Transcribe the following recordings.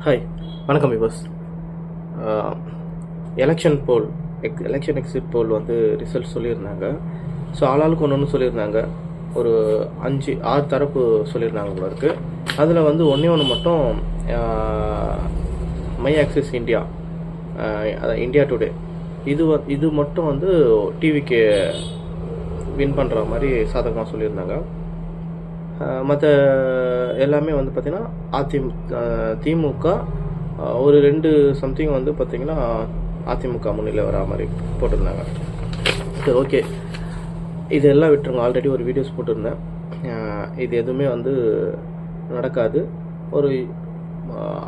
Hi, வணக்கம் விவஸ். Election போல் election exit போல் வந்து result சொல்லியிருந்தாங்க. ஸோ ஆளாளுக்கு ஒன்று சொல்லியிருந்தாங்க. ஒரு 5-6 தரப்பு சொல்லியிருந்தாங்க போல இருக்கு. அதில் வந்து ஒன்று மட்டும் மை ஆக்சிஸ் இந்தியா, அதான் இந்தியா டுடே, இது மட்டும் வந்து டிவிக்கு வின் பண்ணுற மாதிரி சாதகமாக சொல்லியிருந்தாங்க. மற்ற எல்லாமே வந்து பார்த்திங்கன்னா திமுக ஒரு 2 சம்திங் வந்து பார்த்திங்கன்னா அதிமுக முன்னிலை வரா மாதிரி போட்டிருந்தாங்க. சரி, ஓகே, இதெல்லாம் விட்டுருங்க. ஆல்ரெடி ஒரு வீடியோஸ் போட்டிருந்தேன். இது எதுவுமே வந்து நடக்காது, ஒரு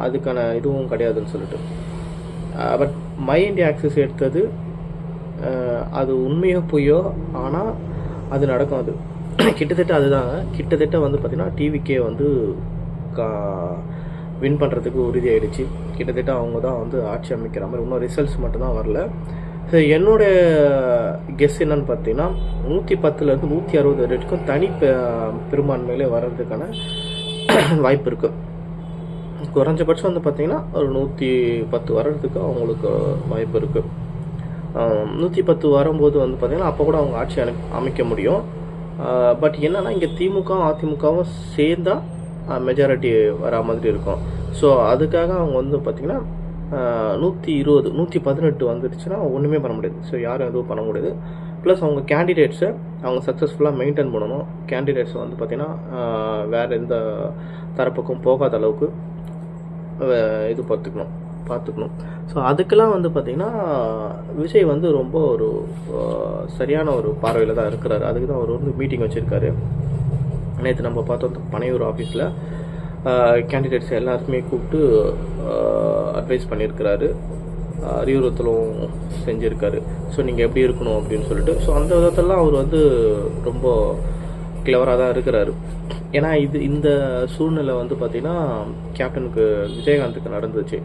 அதுக்கான இதுவும் கிடையாதுன்னு சொல்லிட்டு. பட் மை இந்தியா ஆக்சிஸ் எடுத்தது அது உண்மையோ பொய்யோ, ஆனால் அது நடக்கும். அது கிட்டத்தட்ட அதுதாங்க. கிட்டத்தட்ட வந்து பார்த்திங்கன்னா டிவிக்கே வந்து வின் பண்ணுறதுக்கு உறுதியாயிடுச்சு. கிட்டத்தட்ட அவங்க தான் வந்து ஆட்சி அமைக்கிற மாதிரி. இன்னும் ரிசல்ட்ஸ் மட்டும்தான் வரல. ஸோ என்னோடய கெஸ் என்னன்னு பார்த்தீங்கன்னா 110லேருந்து 160 வரைக்கும் தனி பெரும்பான்மையிலே வர்றதுக்கான வாய்ப்பு இருக்குது. குறைஞ்சபட்சம் வந்து பார்த்திங்கன்னா ஒரு 110 வர்றதுக்கு அவங்களுக்கு வாய்ப்பு இருக்குது. 110 வரும்போது வந்து பார்த்திங்கன்னா அப்போ கூட அவங்க ஆட்சி அமைக்க முடியும். பட் என்னன்னா இங்கே திமுகவும் அதிமுகவும் சேர்ந்தா மெஜாரிட்டி வரா மாதிரி இருக்கும். ஸோ அதுக்காக அவங்க வந்து பார்த்திங்கன்னா 120 118 வந்துடுச்சுன்னா ஒன்றுமே பண்ண முடியாது. ஸோ யாரும் எதுவும் பண்ண முடியாது. ப்ளஸ் அவங்க கேண்டிடேட்ஸை அவங்க சக்ஸஸ்ஃபுல்லாக மெயின்டைன் பண்ணணும். கேண்டிடேட்ஸை வந்து பார்த்திங்கன்னா வேறு எந்த தரப்புக்கும் போகாத அளவுக்கு இது பார்த்துக்கணும். ஸோ அதுக்கெல்லாம் வந்து பார்த்திங்கன்னா விஜய் வந்து ரொம்ப ஒரு சரியான ஒரு பார்வையில் தான் இருக்கிறாரு. அதுக்கு தான் அவர் வந்து மீட்டிங் வச்சுருக்காரு. நேற்று நம்ம பார்த்தோம், பனையூர் ஆஃபீஸில் கேண்டிடேட்ஸ் எல்லாருக்குமே கூப்பிட்டு அட்வைஸ் பண்ணியிருக்கிறாரு, அறிவுறுத்தலும் செஞ்சுருக்காரு. ஸோ நீங்கள் எப்படி இருக்கணும் அப்படின்னு சொல்லிட்டு. ஸோ அந்த விதத்தெல்லாம் அவர் வந்து ரொம்ப கிளவராக தான் இருக்கிறாரு. ஏன்னா இந்த சூழ்நிலை வந்து பார்த்திங்கன்னா கேப்டனுக்கு விஜயகாந்துக்கு நடந்துச்சு.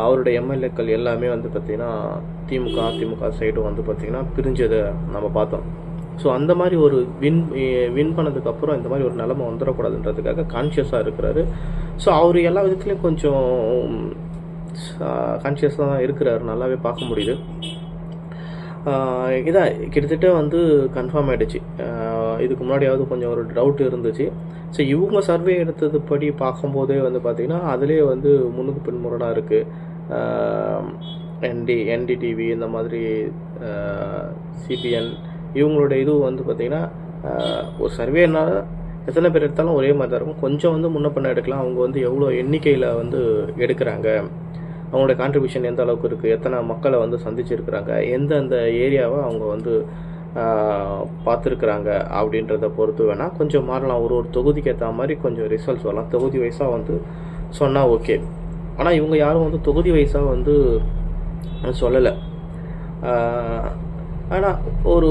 அவருடைய எம்எல்ஏக்கள் எல்லாமே வந்து பார்த்திங்கன்னா திமுக அதிமுக சைடும் வந்து பார்த்திங்கன்னா பிரிஞ்சதை நம்ம பார்த்தோம். ஸோ அந்த மாதிரி ஒரு வின் பண்ணதுக்கப்புறம் இந்த மாதிரி ஒரு நிலைமை வந்துடக்கூடாதுன்றதுக்காக கான்ஷியஸாக இருக்கிறாரு. ஸோ அவர் எல்லா விதத்துலேயும் கொஞ்சம் கான்ஷியஸாக தான் இருக்கிறாரு, நல்லாவே பார்க்க முடியுது. இதான் கிட்டத்தட்ட வந்து கன்ஃபார்ம் ஆகிடுச்சு. இதுக்கு முன்னாடியாவது கொஞ்சம் ஒரு டவுட் இருந்துச்சு. ஸோ இவங்க சர்வே எடுத்தது படி பார்க்கும்போதே வந்து பார்த்திங்கன்னா அதுலேயே வந்து முன்னுக்கு பின்முரணாக இருக்குது. என்டிடிவி இந்த மாதிரி சிபிஎன் இவங்களோட இது வந்து பார்த்திங்கன்னா ஒரு சர்வேனால் எத்தனை பேர் எடுத்தாலும் ஒரே மாதிரி தான் இருக்கும். கொஞ்சம் வந்து முன்ன பண்ண எடுக்கலாம். அவங்க வந்து எவ்வளோ எண்ணிக்கையில் வந்து எடுக்கிறாங்க, அவங்களோட கான்ட்ரிபியூஷன் எந்த அளவுக்கு இருக்குது, எத்தனை மக்களை வந்து சந்திச்சிருக்கிறாங்க, எந்தெந்த ஏரியாவை அவங்க வந்து பார்த்துருக்குறாங்க அப்படின்றத பொறுத்து வேணால் கொஞ்சம் மாறலாம். ஒரு தொகுதிக்கு ஏற்ற மாதிரி கொஞ்சம் ரிசல்ட்ஸ் வரலாம். தொகுதி வைஸாக வந்து சொன்னால் ஓகே. ஆனால் இவங்க யாரும் வந்து தொகுதி வைஸாக வந்து சொல்லலை. ஆனால் ஒரு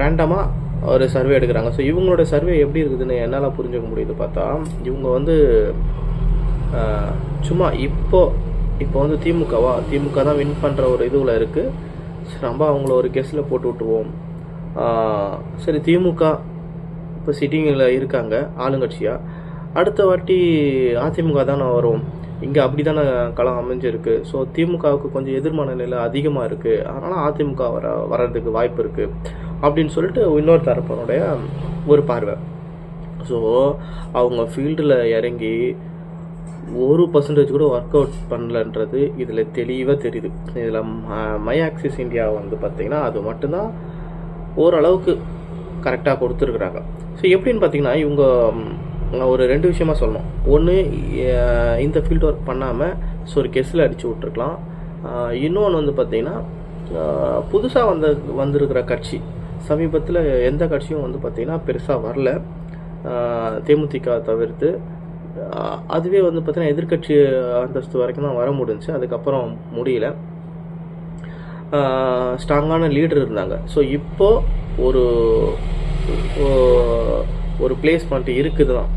ரேண்டமாக ஒரு சர்வே எடுக்கிறாங்க. ஸோ இவங்களோட சர்வே எப்படி இருக்குதுன்னு என்னால் புரிஞ்சுக்க முடியுது. பார்த்தா இவங்க வந்து சும்மா இப்போ வந்து திமுக தான் வின் பண்ணுற ஒரு இதுவில் இருக்குது. சரி, நம்ம அவங்கள ஒரு கெஸ்ஸில் போட்டு விட்டுருவோம். சரி, திமுக இப்போ சிட்டிங்கில் இருக்காங்க ஆளுங்கட்சியாக, அடுத்த வாட்டி அதிமுக தானே வரும், இங்கே அப்படி தானே களம் அமைஞ்சிருக்கு. ஸோ திமுகவுக்கு கொஞ்சம் எதிர்மான நிலை அதிகமாக இருக்குது, அதனால் அதிமுக வர்றதுக்கு வாய்ப்பு இருக்குது அப்படின்னு சொல்லிட்டு இன்னொரு தரப்பனுடைய ஒரு பார்வை. ஸோ அவங்க ஃபீல்டில் இறங்கி 1% கூட ஒர்க் அவுட் பண்ணலன்றது இதில் தெளிவாக தெரியுது. இதில் மை ஆக்சிஸ் இந்தியா வந்து பார்த்திங்கன்னா அது மட்டும்தான் ஓரளவுக்கு கரெக்டாக கொடுத்துருக்குறாங்க. ஸோ எப்படின்னு பார்த்திங்கன்னா இவங்க ஒரு 2 விஷயமா சொல்லணும். ஒன்று, இந்த ஃபீல்டு ஒர்க் பண்ணாமல் ஸோ ஒரு கெஸ்ஸில் அடித்து விட்ருக்கலாம். இன்னொன்று வந்து பார்த்திங்கன்னா புதுசாக வந்திருக்கிற கட்சி சமீபத்தில் எந்த கட்சியும் வந்து பார்த்திங்கன்னா பெருசாக வரல, தேமுதிக தவிர்த்து. அதுவே வந்து பார்த்திங்கன்னா எதிர்கட்சி அந்தஸ்து வரைக்கும் தான் வர முடிஞ்சு, அதுக்கப்புறம் முடியல. ஸ்ட்ராங்கான லீடர் இருந்தாங்க. ஸோ இப்போது ஒரு பிளேஸ்மெண்ட் இருக்குது தான்.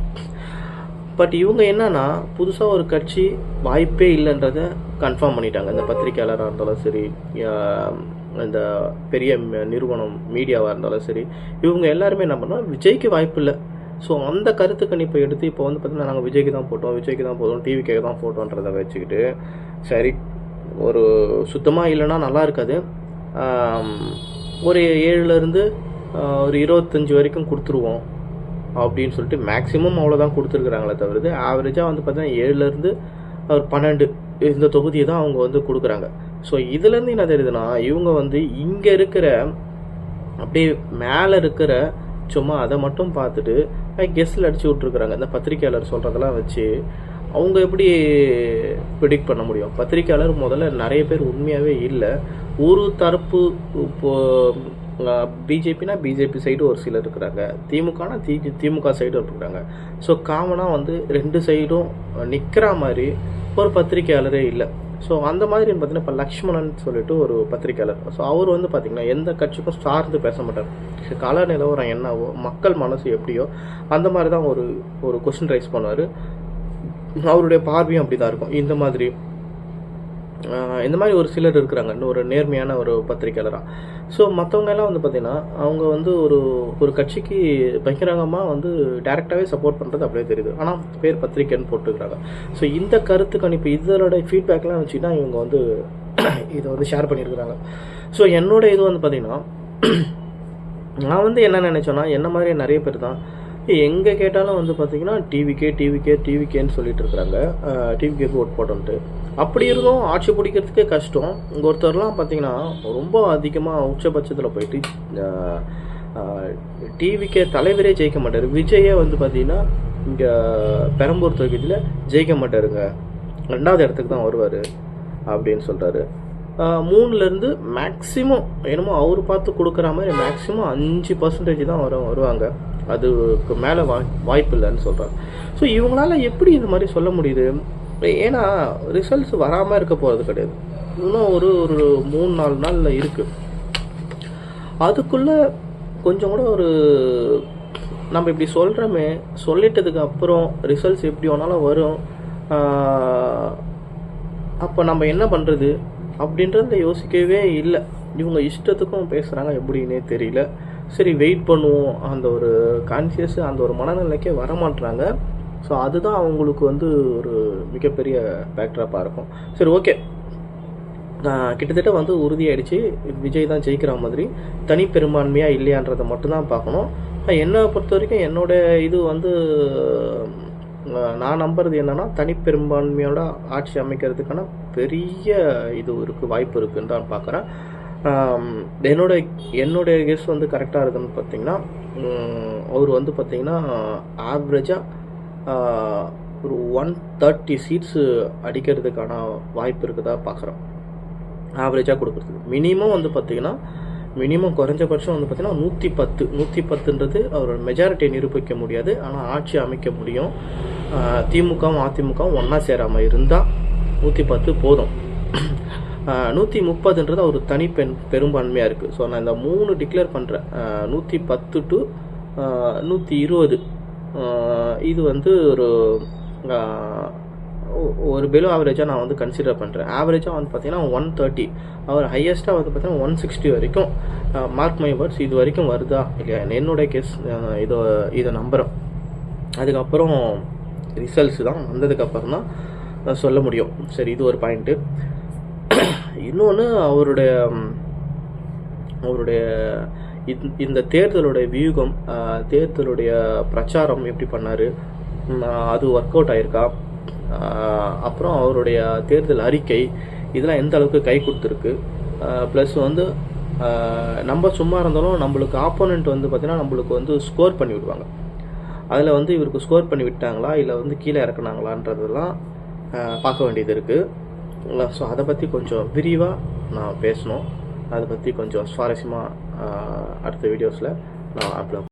பட் இவங்க என்னன்னா புதுசாக ஒரு கட்சி வாய்ப்பே இல்லைன்றத கன்ஃபார்ம் பண்ணிட்டாங்க. இந்த பத்திரிக்கையாளராக இருந்தாலும் சரி, இந்த பெரிய நிறுவனம் மீடியாவாக இருந்தாலும் சரி, இவங்க எல்லாருமே என்ன பண்ணால் விஜய்க்கு வாய்ப்பு இல்லை, ஸோ அந்த கருத்து கணிப்பை எடுத்து இப்போ வந்து பார்த்திங்கன்னா நாங்கள் விஜய்க்கு தான் போட்டோம் டிவிக்கே தான் போட்டோன்றதை வச்சுக்கிட்டு சரி ஒரு சுத்தமாக இல்லைன்னா நல்லா இருக்காது, ஒரு 7லேருந்து ஒரு 25 வரைக்கும் கொடுத்துருவோம் அப்படின்னு சொல்லிட்டு மேக்ஸிமம் அவ்வளோதான் கொடுத்துருக்குறாங்களே தவிர ஆவரேஜாக வந்து பார்த்தீங்கன்னா 7லேருந்து ஒரு 12 இந்த தொகுதியை தான் அவங்க வந்து கொடுக்குறாங்க. ஸோ இதுலேருந்து என்ன தெரியுதுன்னா இவங்க வந்து இங்கே இருக்கிற அப்படியே மேலே இருக்கிற சும்மா அதை மட்டும் பார்த்துட்டு கெஸ்டில் அடிச்சு விட்ருக்குறாங்க. இந்த பத்திரிக்கையாளர் சொல்கிறதெல்லாம் வச்சு அவங்க எப்படி ப்ரிடிக்ட் பண்ண முடியும்? பத்திரிக்கையாளர் முதல்ல நிறைய பேர் உண்மையாகவே இல்லை. ஒரு தரப்பு இப்போது பிஜேபினா பிஜேபி சைடு ஒரு சிலர் இருக்கிறாங்க, திமுகனா திமுக சைடு இருக்கிறாங்க. ஸோ காமனாக வந்து 2 சைடும் நிற்கிற மாதிரி ஒரு பத்திரிக்கையாளரே இல்லை. ஸோ அந்த மாதிரி பார்த்தீங்கன்னா இப்போ லக்ஷ்மணன் சொல்லிட்டு ஒரு பத்திரிக்கையாளர். ஸோ அவர் வந்து பார்த்திங்கன்னா எந்த கட்சிக்கும் சார்ந்து பேச மாட்டார். கால நிலவரம் என்னவோ மக்கள் மனசு எப்படியோ அந்த மாதிரி தான் ஒரு கொஸ்டின் ரைஸ் பண்ணுவார். அவருடைய பார்வையும் அப்படி தான் இருக்கும். இந்த மாதிரி ஒரு சிலர் இருக்கிறாங்க, ஒரு நேர்மையான ஒரு பத்திரிக்கையாளராக. ஸோ மற்றவங்க எல்லாம் வந்து பார்த்திங்கன்னா அவங்க வந்து ஒரு கட்சிக்கு பகிரங்கமாக வந்து டைரெக்டாகவே சப்போர்ட் பண்ணுறது அப்படியே தெரியுது, ஆனால் பேர் பத்திரிக்கைன்னு போட்டுக்கிறாங்க. ஸோ இந்த கருத்து கணிப்பு இதோட ஃபீட்பேக்லாம் வச்சுன்னா இவங்க வந்து இதை வந்து ஷேர் பண்ணியிருக்கிறாங்க. ஸோ என்னோட இது வந்து பார்த்திங்கன்னா நான் வந்து என்ன நினச்சேன்னா என்ன மாதிரி நிறைய பேர் தான் எங்கே கேட்டாலும் வந்து பார்த்திங்கன்னா டிவிக்கேன்னு சொல்லிட்டு இருக்கிறாங்க, டிவிக்கேக்கு ஓட் போட்டோன்ட்டு. அப்படி இருந்தும் ஆட்சி பிடிக்கிறதுக்கே கஷ்டம். இங்கே ஒருத்தர்லாம் பார்த்திங்கன்னா ரொம்ப அதிகமாக உச்சபட்சத்தில் போயிட்டு டிவிக்கே தலைவரே ஜெயிக்க மாட்டார். விஜயே வந்து பார்த்திங்கன்னா இங்கே பெரம்பூர் தொகுதியில் ஜெயிக்க மாட்டாருங்க, 2வது இடத்துக்கு தான் வருவார் அப்படின்னு சொல்கிறாரு. 3லேருந்து மேக்ஸிமம் என்னமோ அவர் பார்த்து கொடுக்குற மாதிரி மேக்ஸிமம் 5% தான் வருவாங்க, அதுக்கு மேலே வாய்ப்பு இல்லைன்னு சொல்கிறாங்க. ஸோ இவங்களால எப்படி இந்த மாதிரி சொல்ல முடியுது? ஏன்னா ரிசல்ட்ஸ் வராமல் இருக்க போகிறது கிடையாது, இன்னும் ஒரு 3-4 நாளில் இருக்குது. அதுக்குள்ளே கொஞ்சம் கூட நம்ம இப்படி சொல்கிறோமே, சொல்லிட்டதுக்கு அப்புறம் ரிசல்ட்ஸ் எப்படி வேணாலும் வரும், அப்போ நம்ம என்ன பண்ணுறது அப்படின்றத யோசிக்கவே இல்லை. இவங்க இஷ்டத்துக்கும் பேசுகிறாங்க, எப்படின்னே தெரியல. சரி வெயிட் பண்ணுவோம், அந்த ஒரு கான்சியஸ் அந்த ஒரு மனநிலைக்கே வரமாட்டுறாங்க. ஸோ அதுதான் அவங்களுக்கு வந்து ஒரு மிகப்பெரிய பேக்ட்ராப்பாக இருக்கும். சரி ஓகே, கிட்டத்தட்ட வந்து உறுதியாயிடுச்சு விஜய் தான் ஜெயிக்கிற மாதிரி. தனி பெரும்பான்மையாக இல்லையான்றதை மட்டும்தான் பார்க்கணும். என்னை பொறுத்த வரைக்கும் என்னோட இது வந்து நான் நம்புறது என்னென்னா தனிப்பெரும்பான்மையோட ஆட்சி அமைக்கிறதுக்கான பெரிய இது வாய்ப்பு இருக்குன்னு தான் பார்க்குறேன். என்னுடைய கெஸ் வந்து கரெக்டாக இருக்குன்னு பார்த்தீங்கன்னா அவர் வந்து பார்த்திங்கன்னா ஆவரேஜாக ஒரு 130 சீட்ஸு அடிக்கிறதுக்கான வாய்ப்பு இருக்குதா பார்க்குறோம். ஆவரேஜாக கொடுக்குறதுக்கு மினிமம் வந்து பார்த்திங்கன்னா குறைஞ்சபட்சம் வந்து பார்த்திங்கன்னா 110ன்றது அவரோட மெஜாரிட்டியை நிரூபிக்க முடியாது, ஆனால் ஆட்சி அமைக்க முடியும். திமுகவும் அதிமுகவும் ஒன்றா சேராமல் இருந்தால் 110 போதும். 130ன்றது ஒரு தனி பெரும்பான்மையாக இருக்குது. ஸோ நான் இந்த 3 டிக்ளேர் பண்ணுறேன், 110 to 120. இது வந்து ஒரு பெலோ ஆவரேஜாக நான் வந்து கன்சிடர் பண்ணுறேன். ஆவரேஜாக வந்து பார்த்தீங்கன்னா 130, அவர் ஹையஸ்ட்டாக வந்து பார்த்தீங்கன்னா 160 வரைக்கும். மார்க் மை வேர்ட்ஸ், இது வரைக்கும் வருதா இல்லையா என்னோட கேஸ், இதை நம்புகிறேன். அதுக்கப்புறம் ரிசல்ட்ஸ் தான் வந்ததுக்கப்புறம் தான் சொல்ல முடியும். சரி, இது ஒரு பாயிண்ட்டு. இன்னொன்று அவருடைய இந்த தேர்தலுடைய வியூகம், தேர்தலுடைய பிரச்சாரம் எப்படி பண்ணார், அது ஒர்க் அவுட் ஆயிருக்கா, அப்புறம் அவருடைய தேர்தல் அறிக்கை இதெல்லாம் எந்த அளவுக்கு கை கொடுத்துருக்கு. ப்ளஸ் வந்து நம்ம சும்மா இருந்தாலும் நம்மளுக்கு ஆப்போனண்ட் வந்து பார்த்திங்கன்னா நம்மளுக்கு வந்து ஸ்கோர் பண்ணி விடுவாங்க. அதில் வந்து இவருக்கு ஸ்கோர் பண்ணி விட்டாங்களா இல்லை வந்து கீழே இறக்குனாங்களான்றதெல்லாம் பார்க்க வேண்டியது இருக்குது. ஸோ அதை பற்றி கொஞ்சம் விரிவாக நான் பேசணும். அதை பற்றி கொஞ்சம் சுவாரஸ்யமாக அடுத்த வீடியோஸில் நான் அப்லோட்